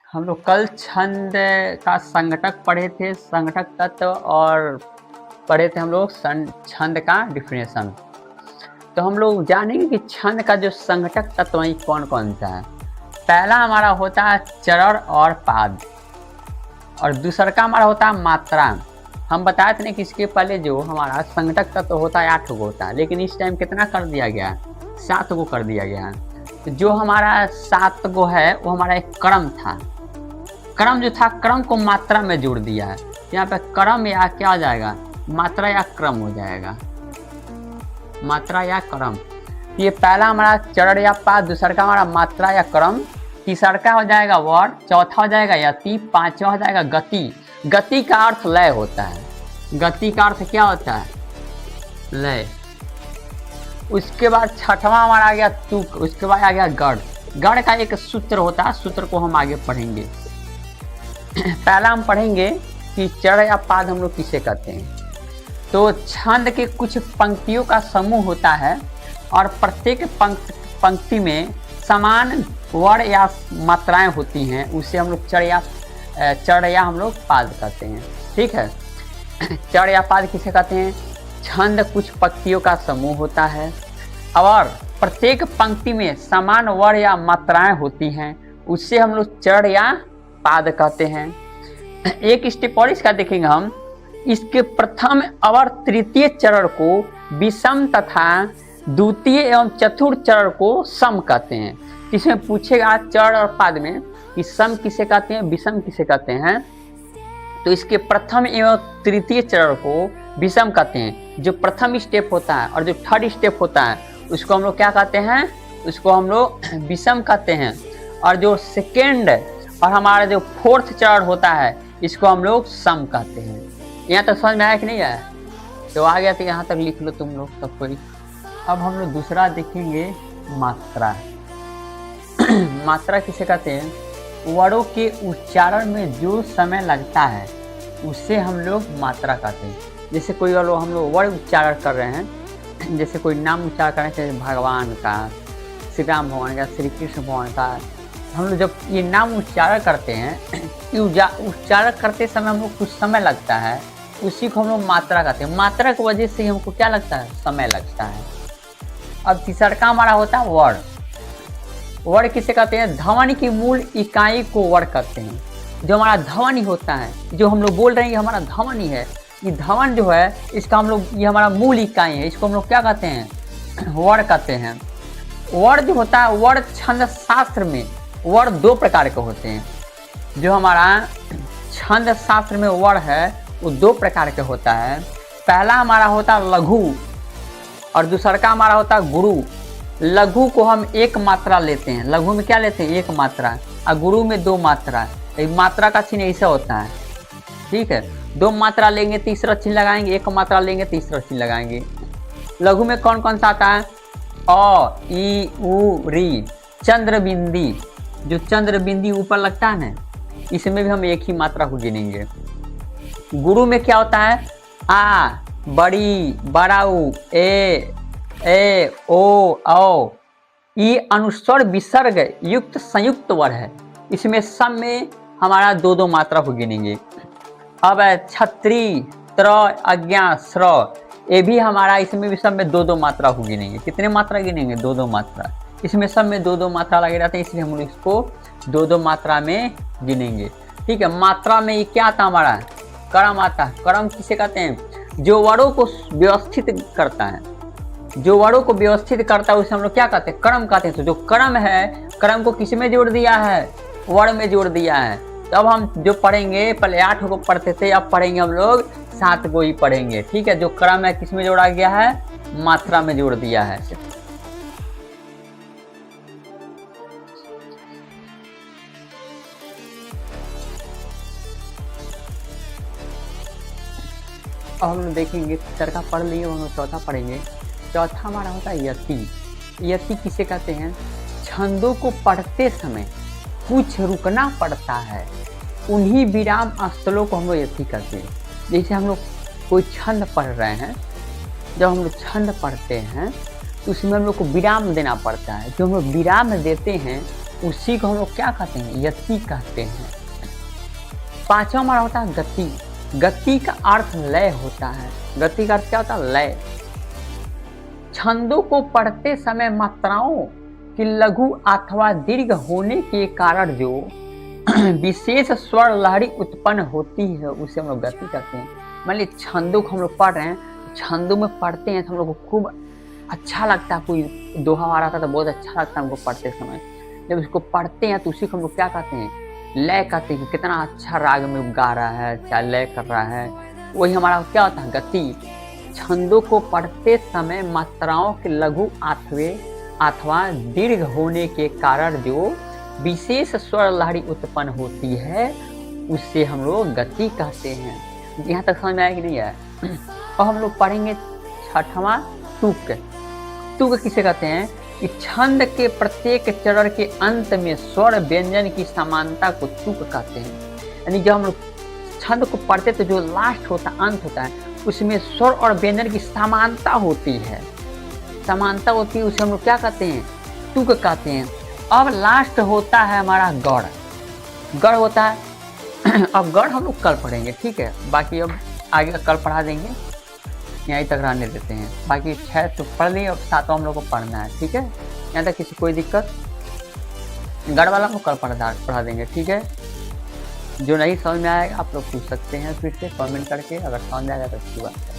हम लोग कल छंद का संघटक पढ़े थे, संघटक तत्व, और पढ़े थे हम लोग छंद का डिफिनेशन। तो हम लोग जानेंगे कि छंद का जो संघटक तत्व है कौन कौन सा है। पहला हमारा होता है चरण और पाद, और दूसरा का हमारा होता है मात्रा। हम बताए थे कि इसके पहले जो हमारा संघटक तत्व होता है 8 गो होता है, लेकिन इस टाइम कितना कर दिया गया है, 7 गो कर दिया गया है। तो जो हमारा 7 गो है वो हमारा एक क्रम था। क्रम जो था, क्रम को मात्रा में जोड़ दिया है। यहाँ पे क्रम या क्या हो जाएगा, मात्रा या क्रम हो जाएगा, मात्रा या क्रम। ये पहला हमारा चरण या पाद, दूसरा का हमारा मात्रा या क्रम, तीसरा का हो जाएगा वर्ड, चौथा हो जाएगा यति, पांचवा हो जाएगा गति। गति का अर्थ लय होता है। गति का अर्थ क्या होता है, लय। उसके बाद छठवां हमारा आ गया तुक, उसके बाद आ गया गढ़। गढ़ का एक सूत्र होता है, सूत्र को हम आगे पढ़ेंगे। पहला हम पढ़ेंगे कि चरण या पाद हम लोग किसे कहते हैं। तो छंद के कुछ पंक्तियों का समूह होता है, और प्रत्येक पंक्ति में समान वर्ण या मात्राएं होती हैं, उसे हम लोग चरण या हम लोग पाद कहते हैं। ठीक है, चरण या पाद किसे कहते हैं। छंद कुछ पंक्तियों का समूह होता है, और प्रत्येक पंक्ति में समान वर्ण या मात्राएं होती हैं, उससे हम लोग चरण या पाद कहते हैं। एक स्टेप और इसका देखेंगे हम। इसके प्रथम और तृतीय चरण को विषम तथा द्वितीय एवं चतुर्थ चरण को सम कहते हैं। इसमें पूछेगा चरण और पाद में कि सम किसे कहते हैं, विषम किसे कहते हैं। तो इसके प्रथम एवं तृतीय चरण को विषम कहते हैं। जो प्रथम स्टेप होता है और जो थर्ड स्टेप होता है उसको हम लोग क्या कहते हैं, उसको हम लोग विषम कहते हैं। और जो सेकेंड और हमारा जो फोर्थ चरण होता है इसको हम लोग सम कहते हैं। यहाँ तक समझ में आया कि नहीं आया, तो आ गया तो यहाँ तक लिख लो तुम लोग सब कोई। अब हम लोग दूसरा देखेंगे मात्रा। मात्रा किसे कहते हैं, वर्णों के उच्चारण में जो समय लगता है उसे हम लोग मात्रा कहते हैं। जैसे कोई हम लोग वर्ण उच्चारण कर रहे हैं, जैसे कोई नाम उच्चारण कर रहे हैं, भगवान का, श्री राम भगवान का, श्री कृष्ण भगवान का, हम लोग जब ये नाम उच्चारण करते हैं, उच्चारण करते समय हमको कुछ समय लगता है, उसी को हम लोग मात्रा कहते हैं। मात्रा की वजह से हमको क्या लगता है, समय लगता है। अब तीसरा का हमारा होता है वर्ण। वर्ण किसे कहते हैं, ध्वनि की मूल इकाई को वर्ण कहते हैं। जो हमारा ध्वनि होता है, जो हम लोग बोल रहे हैं ये हमारा ध्वनि है, ये ध्वनि जो है इसका हम लोग, ये हमारा मूल इकाई है, इसको हम लोग क्या कहते हैं, वर्ण कहते हैं। वर्ण जो होता है, वर्ण छंद शास्त्र में वर्ण 2 प्रकार के होते हैं। जो हमारा छंद शास्त्र में वर्ण है वो 2 प्रकार के होता है। पहला हमारा होता है लघु, और दूसरा का हमारा होता है गुरु। लघु को हम 1 मात्रा लेते हैं, लघु में क्या लेते हैं, 1 मात्रा, और गुरु में 2 मात्रा। एक मात्रा का चिन्ह ऐसा होता है। ठीक है, 2 मात्रा लेंगे तीसरा चिन्ह लगाएंगे, 1 मात्रा लेंगे तीसरा चिन्ह लगाएंगे। लघु में कौन कौन सा आता है, अ, ई, उ, री, चंद्र बिंदी। जो चंद्र बिंदी ऊपर लगता है ना, इसमें भी हम 1 ही मात्रा को गिनेंगे। गुरु में क्या होता है, आ, बड़ी, बड़ाऊ, ए, ओ, औ। ये अनुस्वर विसर्ग युक्त संयुक्त वर्ण है। इसमें सब में हमारा 2-2 मात्रा को गिनेंगे। अब छत्री, त्र, अज्ञा, स्र, ये भी हमारा, इसमें भी सब में 2-2 मात्रा को गिनेंगे। कितने मात्रा गिनेंगे, 2-2 मात्रा। इसमें सब में 2-2 मात्रा लगे रहते हैं, इसलिए हम लोग इसको 2-2 मात्रा में गिनेंगे। ठीक है, मात्रा में ये क्या आता है, हमारा क्रम आता है। क्रम किसे कहते हैं, जो वर्णों को व्यवस्थित करता है, जो वर्णों को व्यवस्थित करता है उसे हम लोग क्या कहते हैं, क्रम कहते हैं। तो जो क्रम है, क्रम को किस में जोड़ दिया है, वर्ण में जोड़ दिया है। तो अब हम जो पढ़ेंगे, पहले 8 को पढ़ते थे, अब पढ़ेंगे हम लोग 7 को ही पढ़ेंगे। ठीक है, जो क्रम है किस में जोड़ा गया है, मात्रा में जोड़ दिया है। अब हम लोग देखेंगे, तीसरा का पढ़ लिए, हम लोग चौथा पढ़ेंगे। चौथा हमारा होता है यति। यति किसे कहते हैं, छंदों को पढ़ते समय कुछ रुकना पड़ता है, उन्हीं विराम स्थलों को हम लोग यति कहते हैं। जैसे हम लोग कोई छंद पढ़ रहे हैं, जब हम लोग छंद पढ़ते हैं तो उसमें हम लोग को विराम देना पड़ता है। जो हम लोग विराम देते हैं उसी को हम लोग क्या कहते हैं, यति कहते हैं। पांचवा हमारा होता है गति। गति का अर्थ लय होता है। गति का अर्थ क्या होता है, लय। छंदों को पढ़ते समय मात्राओं की लघु अथवा दीर्घ होने के कारण जो विशेष स्वर लहरी उत्पन्न होती है उसे हम लोग गति कहते हैं। मान लीजिए छंदों को हम लोग पढ़ रहे हैं, छंदों में पढ़ते हैं तो हम लोग को खूब अच्छा लगता है, कोई दोहा आ रहा था तो बहुत अच्छा लगता है हमको पढ़ते समय। जब उसको पढ़ते हैं तो उसी को हम लोग क्या कहते हैं, लय कहते हैं कि कितना अच्छा राग में गा रहा है, चाहे लय कर रहा है। वही हमारा क्या होता है, गति। छंदों को पढ़ते समय मात्राओं के लघु अथवा दीर्घ होने के कारण जो विशेष स्वर लहरी उत्पन्न होती है उससे हम लोग गति कहते हैं। यहाँ तक समझ में आया कि नहीं है। और हम लोग पढ़ेंगे छठवां तुक। तुक किसे कहते हैं कि छंद के प्रत्येक चरण के अंत में स्वर व्यंजन की समानता को तुक कहते हैं। यानी जब हम लोग छंद को पढ़ते तो जो लास्ट होता है, अंत होता है, उसमें स्वर और व्यंजन की समानता होती है, समानता होती है, उसे हम लोग क्या कहते हैं, तुक कहते हैं। अब लास्ट होता है हमारा गढ़। गढ़ होता है अब गढ़ हम लोग कल पढ़ेंगे, ठीक है। बाकी अब आगे का कल पढ़ा देंगे, यहीं तक रहने देते हैं। बाकी 6 तो पढ़ लिए, अब 7वां हम लोग को पढ़ना है, ठीक है। यहाँ तक किसी कोई दिक्कत, गढ़ वाला को कल पढ़ा देंगे, ठीक है। जो नहीं समझ में आएगा आप लोग पूछ सकते हैं फिर से कमेंट करके, अगर समझ में आएगा तो अच्छी बात है।